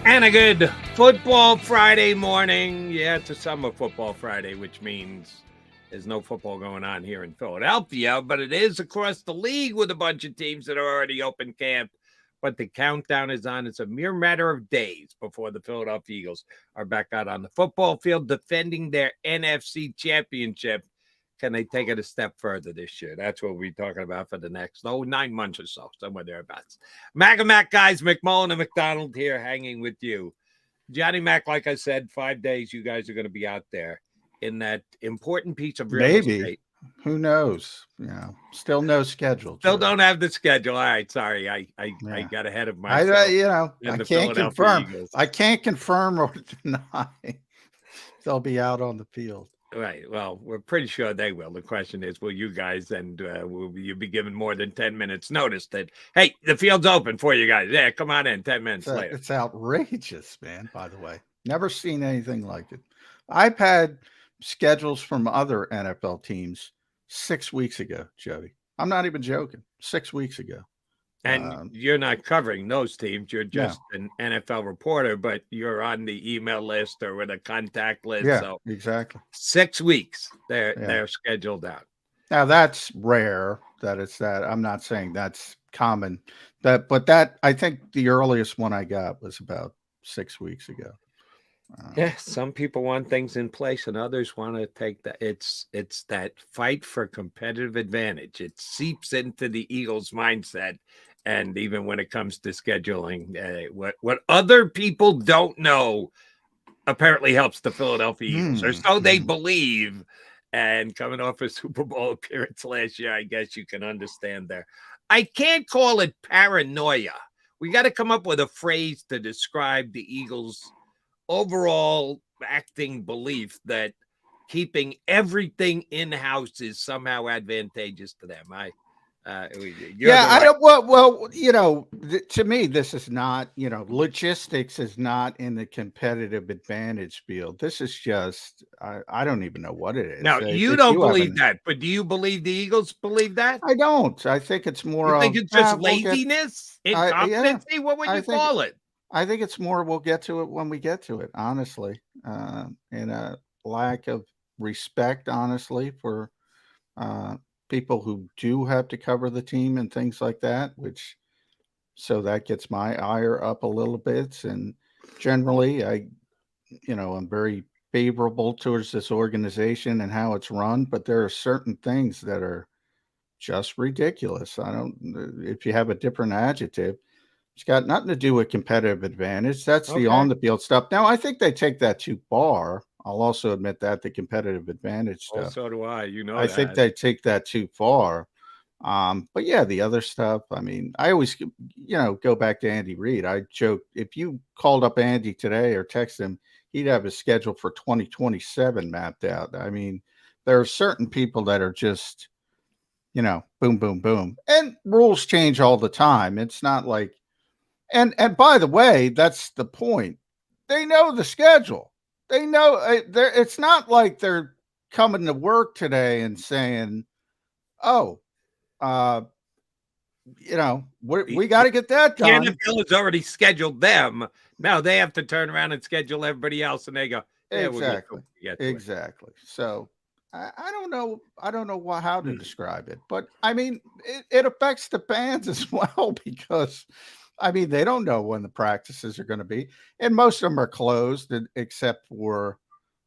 And a good football Friday morning. Yeah, it's a summer football Friday, which means there's no football going on here in Philadelphia, but it is across the league with a bunch of teams that are already open camp. But the countdown is on. It's a mere matter of days before the Philadelphia Eagles are back out on the football field defending their NFC championship. Can they take it a step further this year? That's what we're talking about for the next 9 months or so, somewhere thereabouts. Mac and Mac guys, McMullen and McDonald here hanging with you. Johnny Mac, like I said, 5 days you guys are going to be out there in that important piece of real estate. Who knows? Still no schedule. Still don't have the schedule. All right, sorry, I got ahead of myself. I can't confirm. Eagles. I can't confirm or deny they'll be out on the field. Right. Well, we're pretty sure they will. The question is, will you guys, and will you be given more than 10 minutes notice that, hey, the field's open for you guys? Yeah, come on in 10 minutes later. It's outrageous, man, by the way. Never seen anything like it. I've had schedules from other NFL teams 6 weeks ago, Jody. I'm not even joking. 6 weeks ago. And you're not covering those teams. You're just an NFL reporter, but you're on the email list or with a contact list. Yeah, so exactly. 6 weeks they're scheduled out. Now that's rare that it's that. I'm not saying that's common. But I think the earliest one I got was about 6 weeks ago. Some people want things in place and others want to take that. It's that fight for competitive advantage. It seeps into the Eagles' mindset. And even when it comes to scheduling, what other people don't know apparently helps the Philadelphia Eagles, or so they believe. And coming off a Super Bowl appearance last year, I guess you can understand there. I can't call it paranoia. We got to come up with a phrase to describe the Eagles' overall acting belief that keeping everything in-house is somehow advantageous to them. To me, this is not, logistics is not in the competitive advantage field. This is just, I don't even know what it is. Now, you don't believe that, but do you believe the Eagles believe that? I don't. I think it's more you think it's just laziness? Incompetency? What would you call it? I think it's more, we'll get to it when we get to it, honestly. And a lack of respect, honestly, for people who do have to cover the team and things like that, so that gets my ire up a little bit. And generally, I'm very favorable towards this organization and how it's run, but there are certain things that are just ridiculous. If you have a different adjective, it's got nothing to do with competitive advantage. That's the on the field stuff. Now, I think they take that too far. I'll also admit that the competitive advantage stuff. Oh, so do I. I think they take that too far. But yeah, the other stuff. I mean, I always, go back to Andy Reid. I joke, if you called up Andy today or text him, he'd have his schedule for 2027 mapped out. I mean, there are certain people that are just, boom, boom, boom, and rules change all the time. It's not like, and by the way, that's the point. They know the schedule. They know it's not like they're coming to work today and saying, "Oh, we got to get that done." The NFL has already scheduled them. Now they have to turn around and schedule everybody else, and they go, "Exactly, exactly." So I don't know. I don't know how to describe it, but I mean, it affects the fans as well because. I mean, they don't know when the practices are going to be, and most of them are closed except for,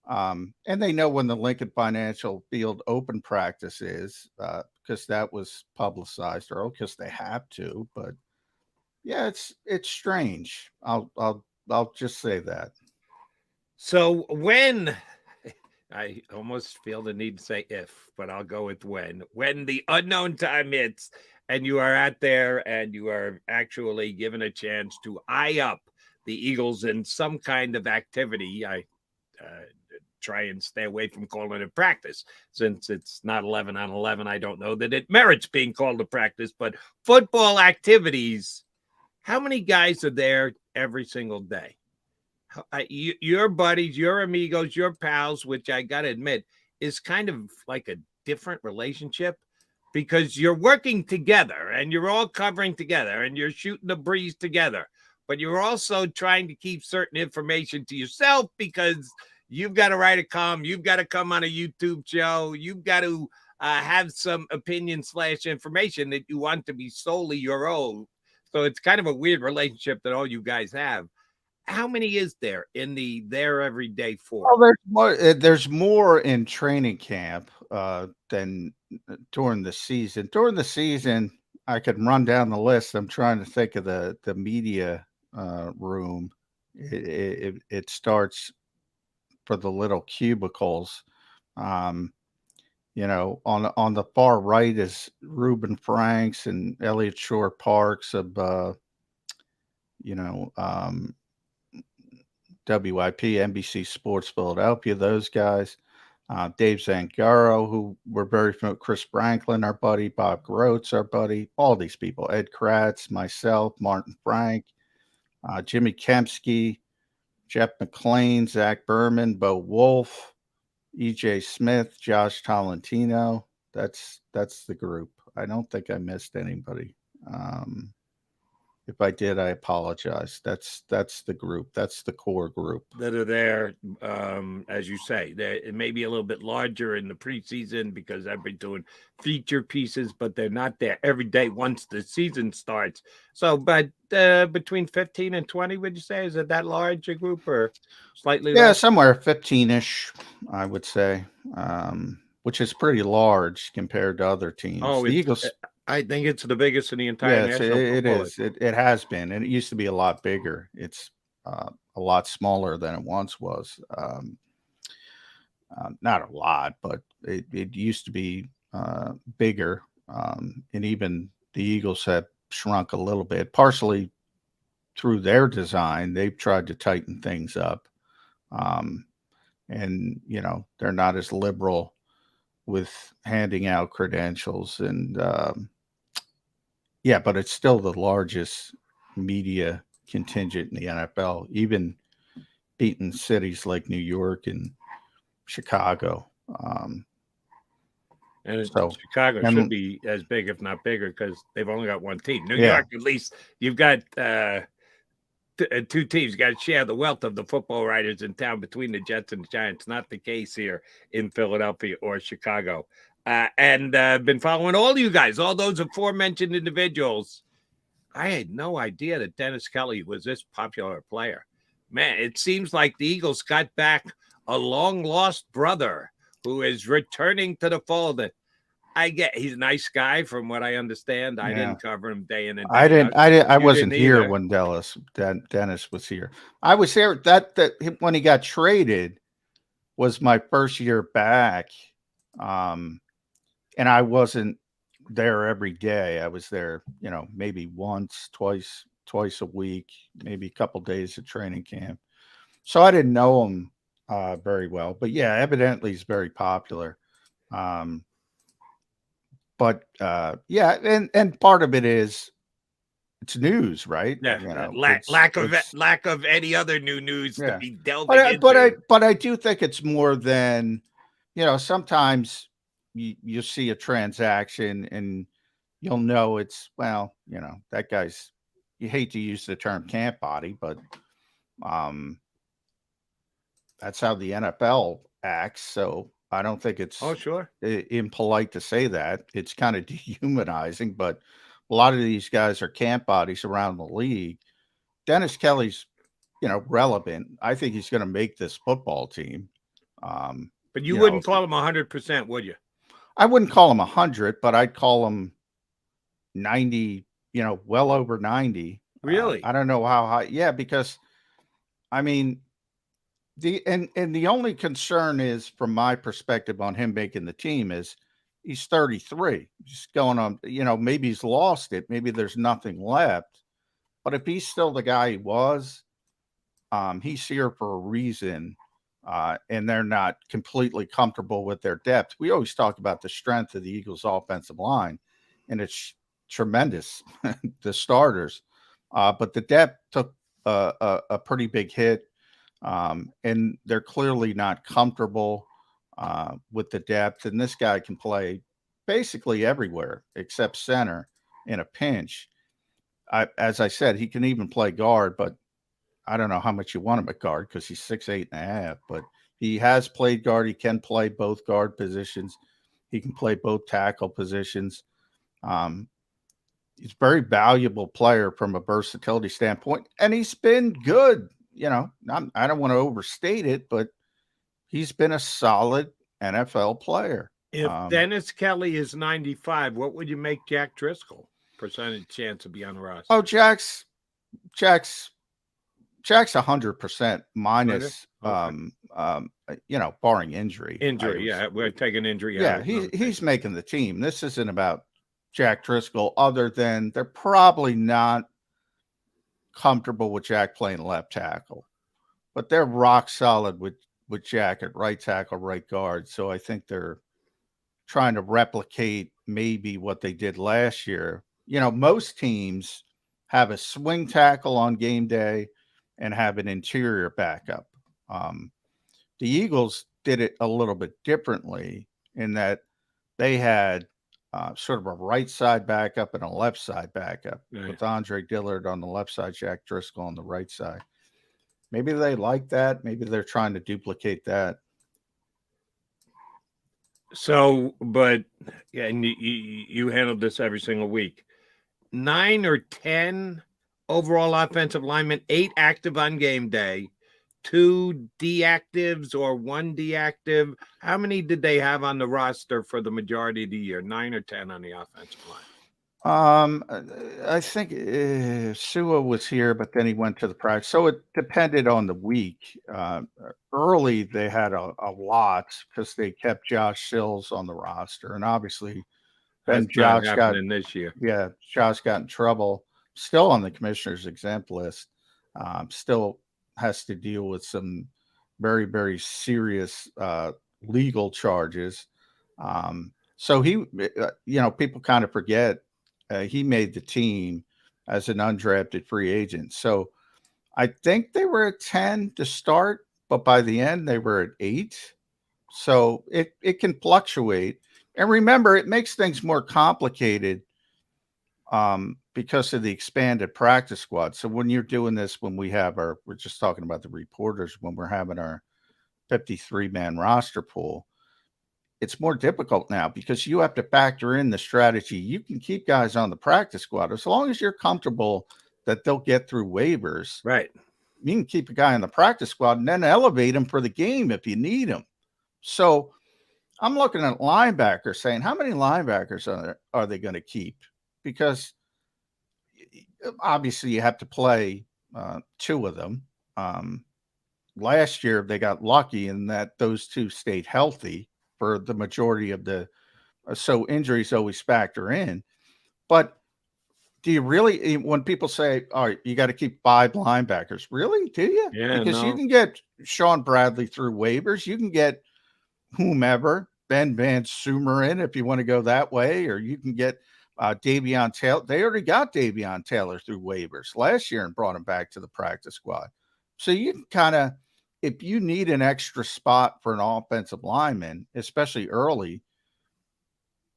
and they know when the Lincoln Financial Field open practice is because that was publicized early because they have to. But yeah, it's strange. I'll just say that. So when I almost feel the need to say if, but I'll go with when the unknown time hits. And you are out there and you are actually given a chance to eye up the Eagles in some kind of activity. I try and stay away from calling it practice. Since it's not 11 on 11, I don't know that it merits being called a practice. But football activities, how many guys are there every single day? Your buddies, your amigos, your pals, which I got to admit is kind of like a different relationship. Because you're working together and you're all covering together and you're shooting the breeze together. but you're also trying to keep certain information to yourself because you've got to write a column, you've got to come on a YouTube show, you've got to have some opinion / information that you want to be solely your own. So it's kind of a weird relationship that all you guys have. How many is there in the There Everyday Well, Forum? there's more in training camp than during the season. During the season, I could run down the list. I'm trying to think of the media room. It starts for the little cubicles. Um, on the far right is Reuben Franks and Elliot Shore Parks of you know um, WIP, NBC Sports Philadelphia, those guys. Dave Zangaro, who we're very familiar with, Chris Franklin, our buddy, Bob Groats, our buddy, all these people, Ed Kratz, myself, Martin Frank, Jimmy Kempsky, Jeff McClain, Zach Berman, Bo Wolf, EJ Smith, Josh Tolentino. That's the group. I don't think I missed anybody. If I did, I apologize. That's the group. That's the core group that are there, as you say. It may be a little bit larger in the preseason because I've been doing feature pieces, but they're not there every day once the season starts. So, but between 15 and 20, would you say? Is it that large a group or slightly Yeah, less? somewhere 15-ish, I would say, which is pretty large compared to other teams. Oh, The Eagles, I think it's the biggest in the entire yeah, National it Football League. is. It has been, and it used to be a lot bigger. It's a lot smaller than it once was. Not a lot, but it used to be bigger, and even the Eagles have shrunk a little bit, partially through their design. They've tried to tighten things up. And they're not as liberal with handing out credentials, and but it's still the largest media contingent in the NFL, even beating cities like New York and Chicago. And So Chicago should and be as big, if not bigger, because they've only got one team. New yeah, York, at least you've got two teams. You got to share the wealth of the football writers in town between the Jets and the Giants. Not the case here in Philadelphia or Chicago. And been following all you guys, all those aforementioned individuals. I had no idea that Dennis Kelly was this popular player. Man, it seems like the Eagles got back a long lost brother who is returning to the fold. I get he's a nice guy from what I understand. I yeah. didn't cover him day in and day out. I You wasn't didn't here either. when Dennis was here. I was there that when he got traded was my first year back. And I wasn't there every day. I was there, maybe once, twice a week, maybe a couple days of training camp. So I didn't know him very well, but yeah, evidently he's very popular. But and part of it is it's news, right? Yeah, It's lack of any other new news to yeah. be delving into. But I do think it's more than, sometimes you see a transaction and you'll know it's, that guy's, you hate to use the term camp body, but that's how the NFL acts. So I don't think it's Sure. impolite to say that. It's kind of dehumanizing, but a lot of these guys are camp bodies around the league. Dennis Kelly's, relevant. I think he's going to make this football team. But you wouldn't call him 100%, would you? I wouldn't call him 100, but I'd call him 90, well over 90. Really? I don't know how high. Yeah, because I mean, the only concern is, from my perspective on him making the team, is he's 33. He's going on, maybe he's lost it. Maybe there's nothing left. But if he's still the guy he was, he's here for a reason. And they're not completely comfortable with their depth. We always talk about the strength of the Eagles' offensive line, and it's tremendous, the starters. But the depth took a pretty big hit, and they're clearly not comfortable with the depth. And this guy can play basically everywhere except center in a pinch. as I said, he can even play guard, but I don't know how much you want him at guard because he's 6'8.5". But he has played guard. He can play both guard positions. He can play both tackle positions. Um, he's a very valuable player from a versatility standpoint, and he's been good. I don't want to overstate it, but he's been a solid NFL player. If Dennis Kelly is 95, what would you make Jack Driscoll percentage chance to be on the roster? Oh, Jack's 100% minus, okay. Barring injury. Yeah, we're taking injury. Yeah, he's making the team. This isn't about Jack Driscoll, other than they're probably not comfortable with Jack playing left tackle, but they're rock solid with Jack at right tackle, right guard. So I think they're trying to replicate maybe what they did last year. Most teams have a swing tackle on game day and have an interior backup. The Eagles did it a little bit differently in that they had sort of a right side backup and a left side backup, with Andre Dillard on the left side, Jack Driscoll on the right side. Maybe they like that. Maybe they're trying to duplicate that. So, but yeah, and you handled this every single week. 9 or 10 overall offensive linemen, 8 active on game day, 2 deactives or 1 deactive. How many did they have on the roster for the majority of the year? 9 or 10 on the offensive line? I think Sua was here, but then he went to the practice. So it depended on the week. Early, they had a lot because they kept Josh Sills on the roster. And obviously, then Josh got this year. Yeah, Josh got in trouble. Still on the commissioner's exempt list. Still has to deal with some very, very serious legal charges. So he, people kind of forget he made the team as an undrafted free agent. So I think they were at 10 to start, but by the end they were at 8. So it can fluctuate. And remember, it makes things more complicated because of the expanded practice squad. So when you're doing this, we're just talking about the reporters, when we're having our 53-man roster pool, it's more difficult now because you have to factor in the strategy. You can keep guys on the practice squad as long as you're comfortable that they'll get through waivers. Right. You can keep a guy on the practice squad and then elevate him for the game if you need him. So I'm looking at linebackers saying, how many linebackers are they going to keep? Because obviously you have to play 2 of them. Last year they got lucky in that those 2 stayed healthy for the majority of so injuries always factor in. But do you really, when people say, all right, you got to keep 5 linebackers, really? Do you? Yeah, because you can get Sean Bradley through waivers. You can get whomever, Ben Van Sumeren, if you want to go that way, or you can get Davion Taylor. They already got Davion Taylor through waivers last year and brought him back to the practice squad. So you can kind of, if you need an extra spot for an offensive lineman, especially early,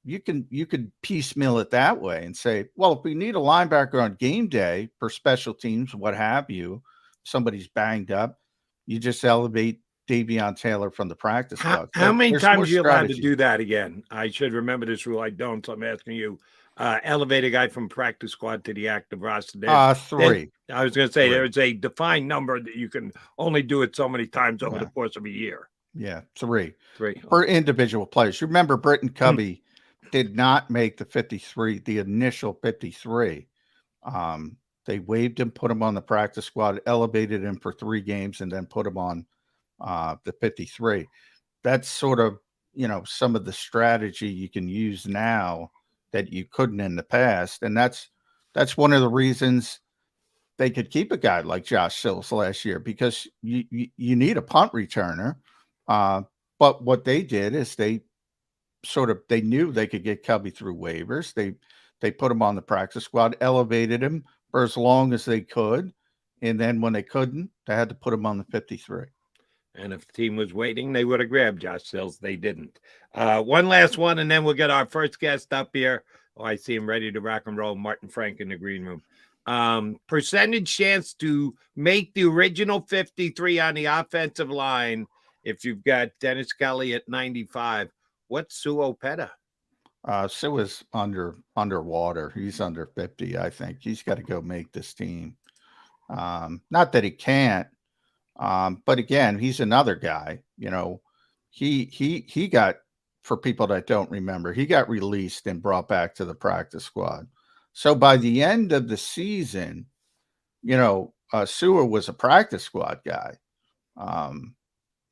you could piecemeal it that way and say, well, if we need a linebacker on game day for special teams, what have you, somebody's banged up, you just elevate Davion Taylor from the practice squad. How many times are you allowed to do that again? I should remember this rule. I don't, so I'm asking you. Elevate a guy from practice squad to the active roster. 3. I was going to say there's a defined number that you can only do it so many times over the course of a year. Yeah, 3 for individual players. You remember Britton Covey did not make the initial 53. They waived him, put him on the practice squad, elevated him for 3 games, and then put him on the 53. That's sort of, some of the strategy you can use now that you couldn't in the past. And that's one of the reasons they could keep a guy like Josh Sills last year, because you need a punt returner. But what they did is they knew they could get Cubby through waivers. They put him on the practice squad, elevated him for as long as they could. And then when they couldn't, they had to put him on the 53. And if the team was waiting, they would have grabbed Josh Sills. They didn't. One last one, and then we'll get our first guest up here. Oh, I see him ready to rock and roll. Martin Frank in the green room. percentage chance to make the original 53 on the offensive line. If you've got Dennis Kelly at 95, what's Sue Opeta? Sue is underwater. He's under 50, I think. He's got to go make this team. Not that he can't, but again, he's another guy. You know, he got, for people that don't remember, he got released and brought back to the practice squad. So by the end of the season, you know, Sewell was a practice squad guy.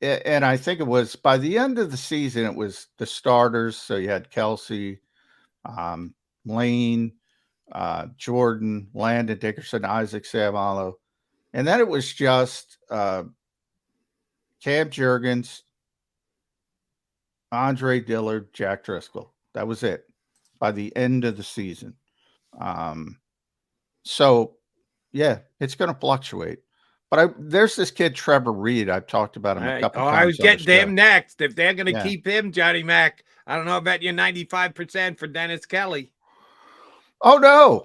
And I think it was by the end of the season, it was the starters. So you had Kelsey, Lane, Jordan, Landon Dickerson, Isaac Savalo. And then it was just Cam Jurgens, Andre Dillard, Jack Driscoll. That was it by the end of the season. So, yeah, it's going to fluctuate. But there's this kid, Trevor Reed. I've talked about him a couple times. I was getting to him next. If they're going to Yeah. keep him, Johnny Mac, I don't know about your 95% for Dennis Kelly. Oh, no.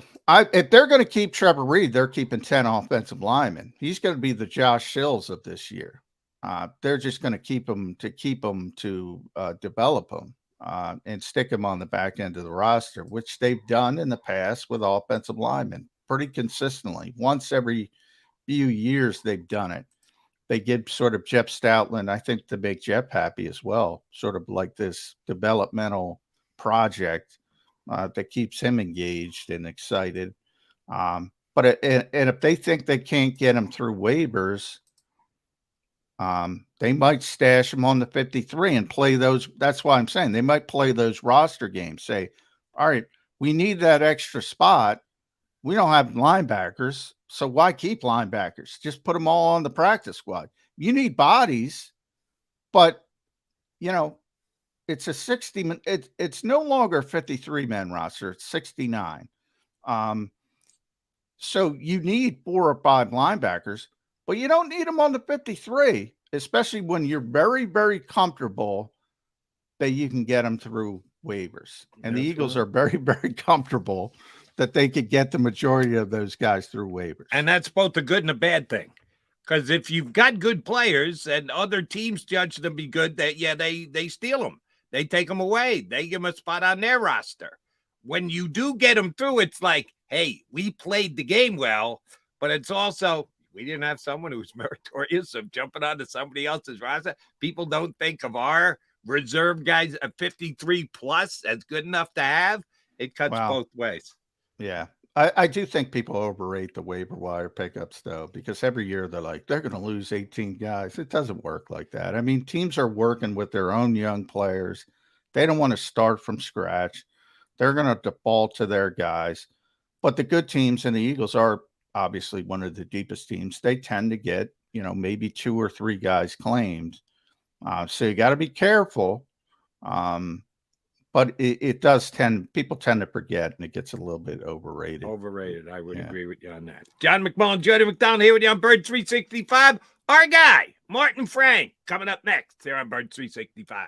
If they're going to keep Trevor Reed, they're keeping 10 offensive linemen. He's going to be the Josh Sills of this year. They're just going to keep him to develop him and stick him on the back end of the roster, which they've done in the past with offensive linemen pretty consistently. Once every few years, they've done it. They give sort of Jeff Stoutland, I think, to make Jeff happy as well, sort of like this developmental project that keeps him engaged and excited. But if they think they can't get him through waivers, they might stash him on the 53 and play those. That's why I'm saying they might play those roster games. Say, all right, we need that extra spot. We don't have linebackers, so why keep linebackers? Just put them all on the practice squad. You need bodies, but you know, it's a 60. It's no longer a 53-man roster. It's 69. So you need 4 or 5 linebackers, but you don't need them on the 53, especially when you're very, very comfortable that you can get them through waivers. And the Eagles are very, very comfortable that they could get the majority of those guys through waivers. And that's both a good and a bad thing. Because if you've got good players and other teams judge them be good, they steal them. They take them away. They give them a spot on their roster. When you do get them through, it's like, hey, we played the game well, but it's also, we didn't have someone who's meritorious of jumping onto somebody else's roster. People don't think of our reserve guys at 53 plus as good enough to have. It cuts both ways. Yeah. I do think people overrate the waiver wire pickups, though, because every year they're like, they're going to lose 18 guys. It doesn't work like that. I mean, teams are working with their own young players. They don't want to start from scratch. They're going to default to their guys. But the good teams, and the Eagles are obviously one of the deepest teams, they tend to get, you know, maybe 2 or 3 guys claimed. So you got to be careful. But it does people tend to forget, and it gets a little bit overrated. Overrated. I would agree with you on that. John McMullen, Jody McDonald here with you on Bird 365. Our guy, Martin Frank, coming up next here on Bird 365.